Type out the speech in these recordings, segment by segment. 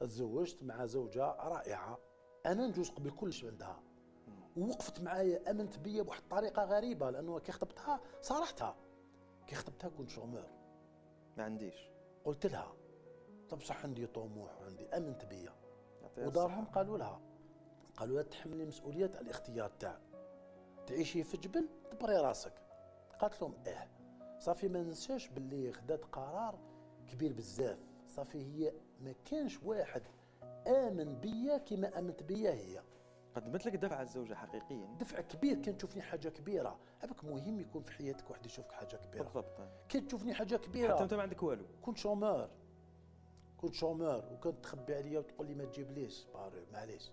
تزوجت مع زوجه رائعه، انا نجوز قبل كلش عندها، ووقفت معايا، امنت بيا بواحد الطريقه غريبه، لانه كي خطبتها صارحتها، كي خطبتها كنت شومور ما عنديش. قلت لها طب بصح عندي طموح وعندي، امنت بيا. يعطيها ودارهم الصحة. قالوا لها تحملي مسؤوليه الاختيار تاعك، تعيشي في جبل دبري راسك. قالت لهم صافي ما ننساش باللي خدات قرار كبير بزاف، صافي هي ما كانش واحد امن بيا كما امنت بيا هي. قدمت لك دفعة الزوجة حقيقيا. دفع كبير، كانت تشوفني حاجه كبيره، هذاك مهم يكون في حياتك واحد يشوفك حاجه كبيره. بالضبط. كانت تشوفني حاجه كبيره حتى انت ما عندك والو. كنت شومور وكانت تخبي عليا وتقول لي ما تجيبليش باري معليش،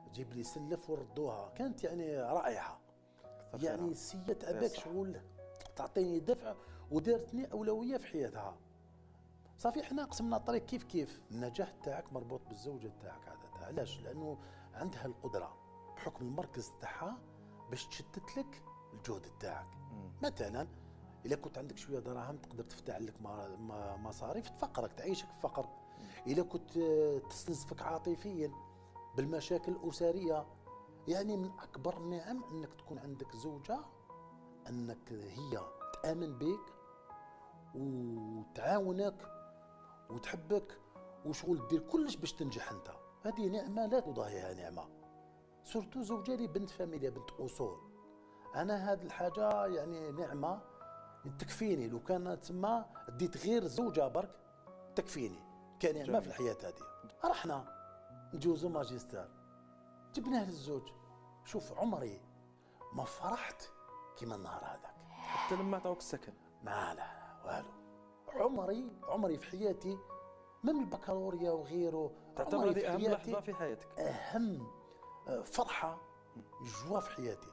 تجيب لي سلف وردوها. كانت يعني رائعه، يعني سيت اباك شغل تعطيني دفع ودارتني اولويه في حياتها. صافي حنا قسمنا الطريق كيف كيف. النجاح تاعك مربوط بالزوجه تاعك عاده، علاش؟ لانه عندها القدره بحكم المركز تاعها باش تشتت لك الجهد تاعك. مثلا اذا كنت عندك شويه دراهم تقدر تفتح لك مصاريف تفقرك، تعيشك في فقر. اذا كنت تستنزفك عاطفيا بالمشاكل الاسريه. يعني من اكبر النعم انك تكون عندك زوجه، انك هي تامن بك وتعاونك وتحبك وشغل دير كلش باش تنجح انت. هذه نعمه لا تضاهيها نعمه، سورتو زوجه لي بنت فاميليا، بنت اصول. انا هذه الحاجه يعني نعمه تكفيني، لو كان تما ديت غير زوجه برك تكفيني كنعمه في الحياه هذه. رحنا نجوزو ماجستير، جبناه للزوج. شوف عمري ما فرحت كيما النهار هذاك، حتى لما عطاوك السكن. ما لا والو. عمري في حياتي من البكالوريا وغيره، تعتبر هذه اهم لحظه في حياتك؟ اهم فرحه جوا في حياتي.